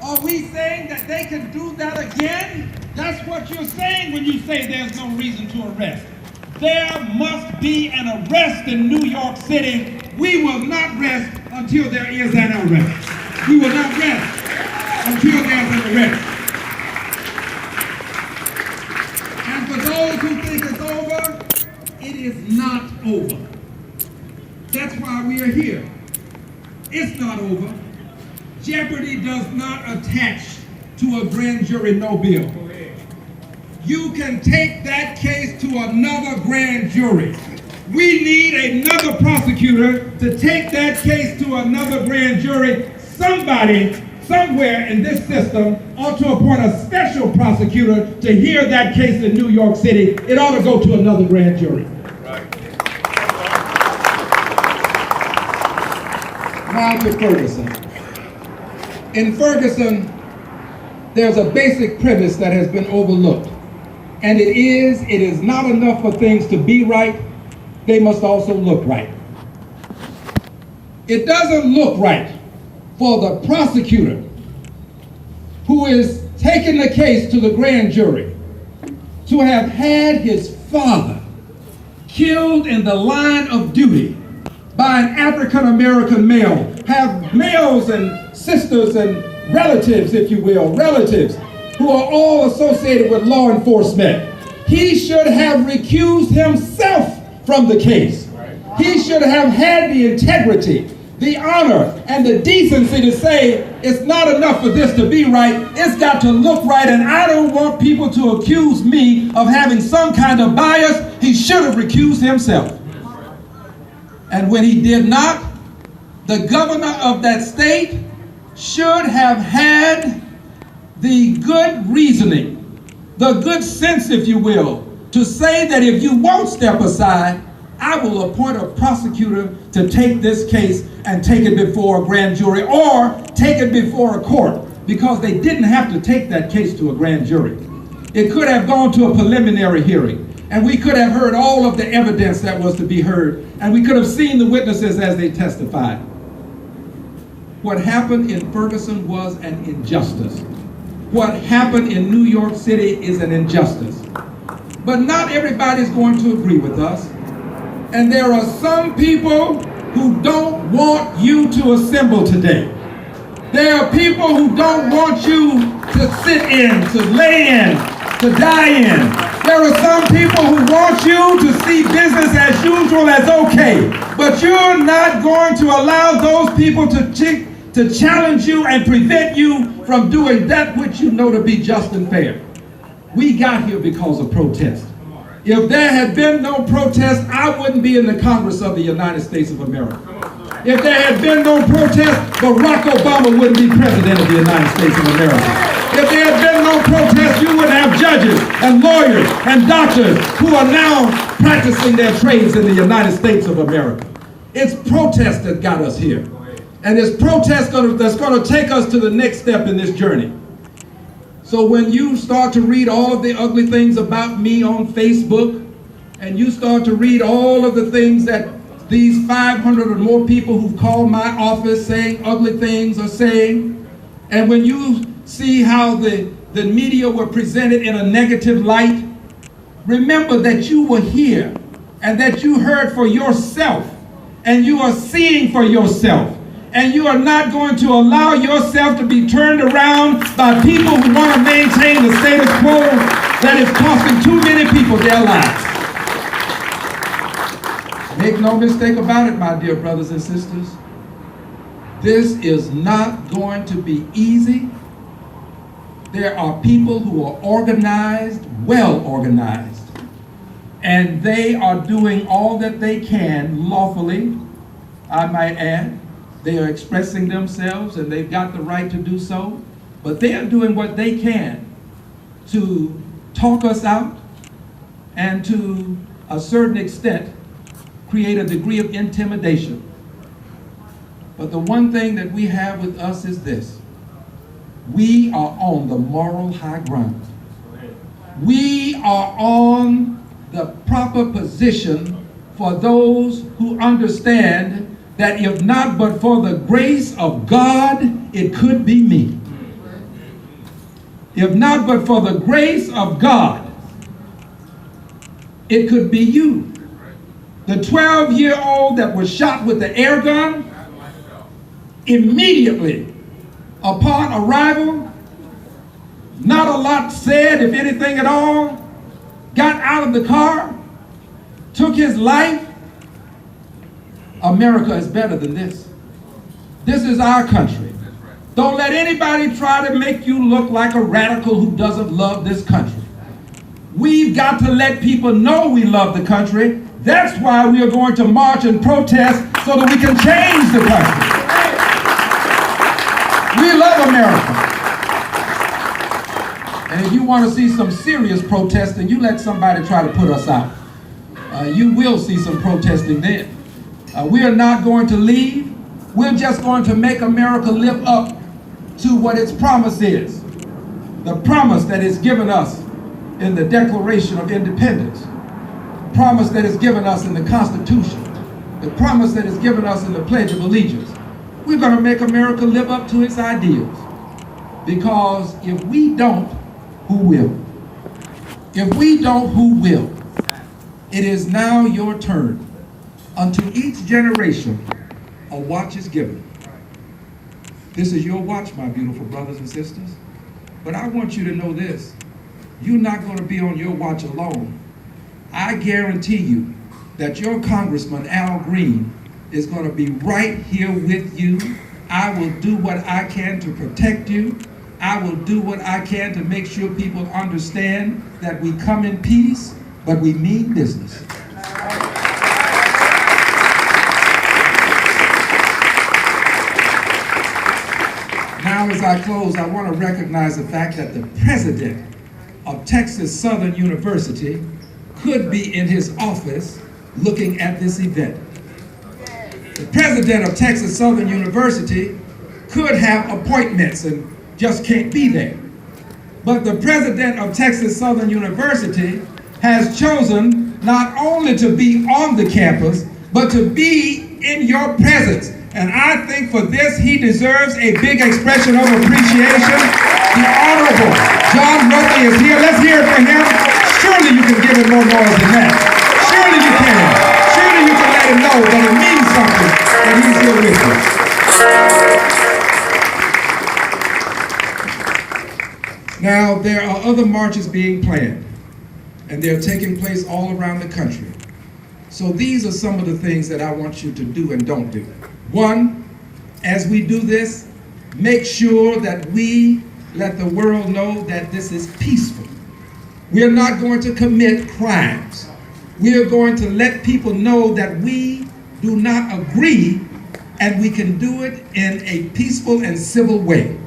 Are we saying that they can do that again? That's what you're saying when you say there's no reason to arrest. There must be an arrest in New York City. We will not rest until there is an arrest. We will not rest until there's an arrest. And for those who think it's over, it is not over. That's why we are here. It's not over. Jeopardy does not attach to a grand jury no bill. You can take that case to another grand jury. We need another prosecutor to take that case to another grand jury. Somebody, somewhere in this system ought to appoint a special prosecutor to hear that case in New York City. It ought to go to another grand jury. Now to Ferguson. In Ferguson, there's a basic premise that has been overlooked. And it is not enough for things to be right, they must also look right. It doesn't look right for the prosecutor who is taking the case to the grand jury to have had his father killed in the line of duty by an African-American male, have males and sisters and relatives, if you will, relatives who are all associated with law enforcement. He should have recused himself from the case. He should have had the integrity, the honor, and the decency to say, it's not enough for this to be right, it's got to look right, and I don't want people to accuse me of having some kind of bias. He should have recused himself. And when he did not, the governor of that state should have had the good reasoning, the good sense, if you will, to say that if you won't step aside, I will appoint a prosecutor to take this case and take it before a grand jury or take it before a court, because they didn't have to take that case to a grand jury. It could have gone to a preliminary hearing, and we could have heard all of the evidence that was to be heard, and we could have seen the witnesses as they testified. What happened in Ferguson was an injustice. What happened in New York City is an injustice. But not everybody's going to agree with us. And there are some people who don't want you to assemble today. There are people who don't want you to sit in, to lay in, to die in. There are some people who want you to see business as usual as okay. But you're not going to allow those people to challenge you and prevent you from doing that which you know to be just and fair. We got here because of protest. If there had been no protest, I wouldn't be in the Congress of the United States of America. If there had been no protest, Barack Obama wouldn't be president of the United States of America. If there had been no protest, you wouldn't have judges and lawyers and doctors who are now practicing their trades in the United States of America. It's protest that got us here. And it's protest that's going to take us to the next step in this journey. So when you start to read all of the ugly things about me on Facebook, and you start to read all of the things that these 500 or more people who've called my office saying ugly things are saying, and when you see how the media were presented in a negative light, remember that you were here and that you heard for yourself and you are seeing for yourself. And you are not going to allow yourself to be turned around by people who want to maintain the status quo that is costing too many people their lives. Make no mistake about it, my dear brothers and sisters. This is not going to be easy. There are people who are organized, well organized, and they are doing all that they can lawfully, I might add. They are expressing themselves and they've got the right to do so, but they are doing what they can to talk us out and to a certain extent create a degree of intimidation. But the one thing that we have with us is this: we are on the moral high ground. We are on the proper position for those who understand that if not but for the grace of God, it could be me. If not but for the grace of God, it could be you. The 12-year-old that was shot with the air gun, immediately upon arrival, not a lot said, if anything at all, got out of the car, took his life. America is better than this. This is our country. Don't let anybody try to make you look like a radical who doesn't love this country. We've got to let people know we love the country. That's why we are going to march and protest so that we can change the country. We love America. And if you want to see some serious protesting, you let somebody try to put us out. You will see some protesting then. We are not going to leave. We're just going to make America live up to what its promise is. The promise that is given us in the Declaration of Independence. The promise that is given us in the Constitution. The promise that is given us in the Pledge of Allegiance. We're going to make America live up to its ideals. Because if we don't, who will? If we don't, who will? It is now your turn. Unto each generation, a watch is given. This is your watch, my beautiful brothers and sisters. But I want you to know this. You're not going to be on your watch alone. I guarantee you that your Congressman Al Green is going to be right here with you. I will do what I can to protect you. I will do what I can to make sure people understand that we come in peace, but we mean business. Now, as I close, I want to recognize the fact that the president of Texas Southern University could be in his office looking at this event. The president of Texas Southern University could have appointments and just can't be there. But the president of Texas Southern University has chosen not only to be on the campus, but to be in your presence. And I think for this, he deserves a big expression of appreciation. The Honorable John Ruffey is here. Let's hear it for him. Surely you can give him more noise than that. Surely you can. Surely you can let him know that it means something that he's here with us. Now, there are other marches being planned, and they're taking place all around the country. So these are some of the things that I want you to do and don't do. One, as we do this, make sure that we let the world know that this is peaceful. We are not going to commit crimes. We are going to let people know that we do not agree, and we can do it in a peaceful and civil way.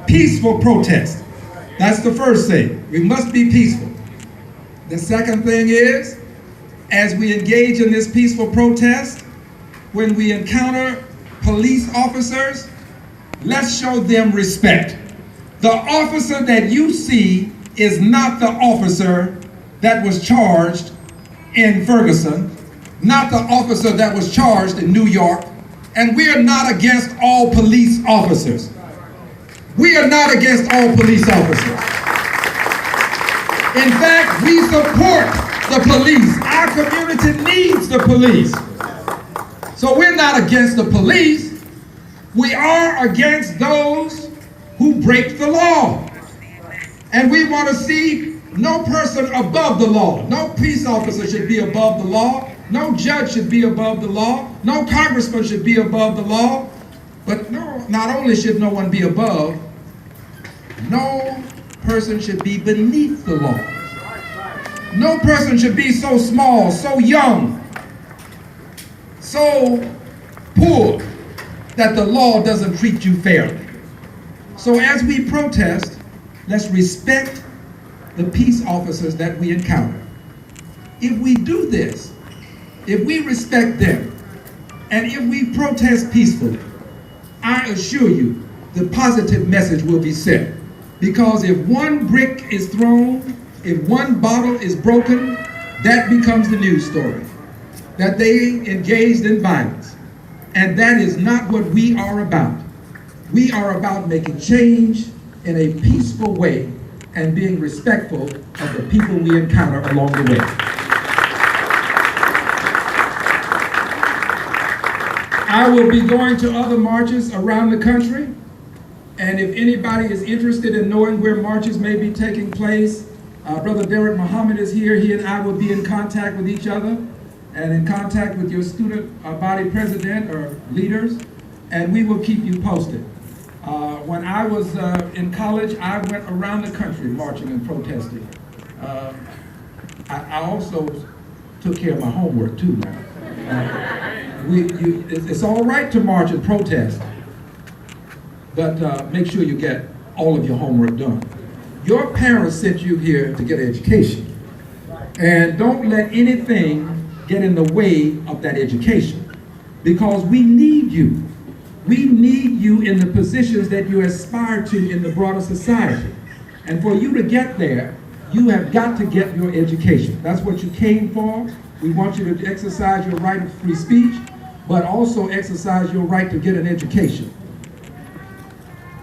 Peaceful protest. That's the first thing. We must be peaceful. The second thing is, as we engage in this peaceful protest, when we encounter police officers, let's show them respect. The officer that you see is not the officer that was charged in Ferguson, not the officer that was charged in New York, and we are not against all police officers. We are not against all police officers. In fact, we support the police. Our community needs the police. So we're not against the police. We are against those who break the law. And we want to see no person above the law. No peace officer should be above the law. No judge should be above the law. No congressman should be above the law. But no, not only should no one be above, no person should be beneath the law. No person should be so small, so young, so poor that the law doesn't treat you fairly. So as we protest, let's respect the peace officers that we encounter. If we do this, if we respect them, and if we protest peacefully, I assure you the positive message will be sent. Because if one brick is thrown, if one bottle is broken, that becomes the news story. That they engaged in violence. And that is not what we are about. We are about making change in a peaceful way and being respectful of the people we encounter along the way. I will be going to other marches around the country, and if anybody is interested in knowing where marches may be taking place, Brother Derek Muhammad is here. He and I will be in contact with each other and in contact with your student body president or leaders, and we will keep you posted. When I was in college, I went around the country marching and protesting. I also took care of my homework too now. It's all right to march and protest, but make sure you get all of your homework done. Your parents sent you here to get an education, and don't let anything get in the way of that education, because we need you. We need you in the positions that you aspire to in the broader society. And for you to get there, you have got to get your education. That's what you came for. We want you to exercise your right of free speech, but also exercise your right to get an education.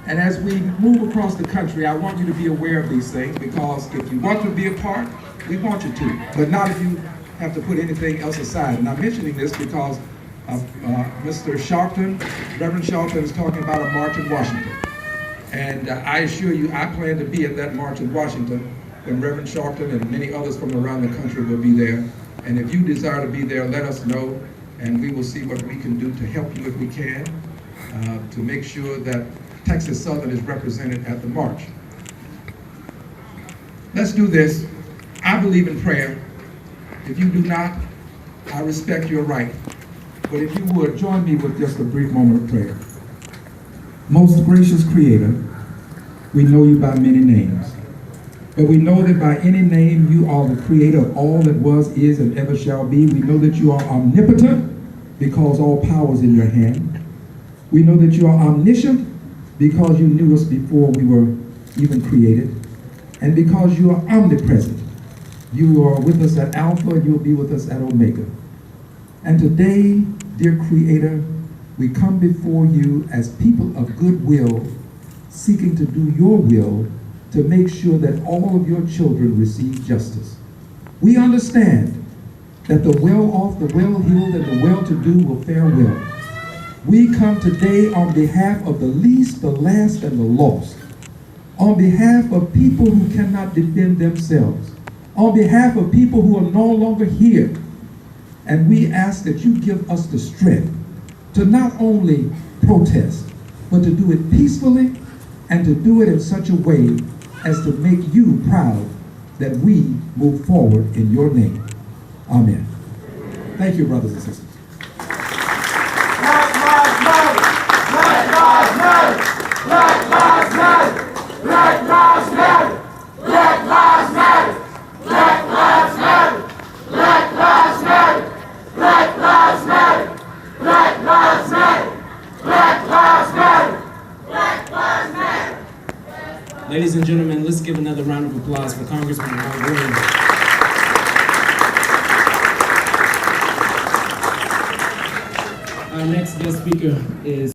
And as we move across the country, I want you to be aware of these things, because if you want to be a part, we want you to, but not if you have to put anything else aside. And I'm mentioning this because Mr. Sharpton, Reverend Sharpton, is talking about a march in Washington. And I assure you, I plan to be at that march in Washington when Reverend Sharpton and many others from around the country will be there. And if you desire to be there, let us know, and we will see what we can do to help you if we can, to make sure that Texas Southern is represented at the march. Let's do this. I believe in prayer. If you do not, I respect your right. But if you would, join me with just a brief moment of prayer. Most gracious Creator, we know you by many names, but we know that by any name you are the creator of all that was, is, and ever shall be. We know that you are omnipotent because all power is in your hand. We know that you are omniscient because you knew us before we were even created, and because you are omnipresent. You are with us at Alpha, and you'll be with us at Omega. And today, dear Creator, we come before you as people of goodwill, seeking to do your will to make sure that all of your children receive justice. We understand that the well-off, the well-heeled, and the well-to-do will fare well. We come today on behalf of the least, the last, and the lost, on behalf of people who cannot defend themselves, on behalf of people who are no longer here. And we ask that you give us the strength to not only protest, but to do it peacefully and to do it in such a way as to make you proud that we move forward in your name. Amen. Thank you, brothers and sisters. Black lives matter! Black lives matter! Black lives matter! Black lives matter! Black lives matter! Black lives matter! Black lives matter! Black lives matter! Black lives matter! Black lives matter! Black lives matter! Ladies and gentlemen, let's give another round of applause for Congressman Al Green. Our next guest speaker is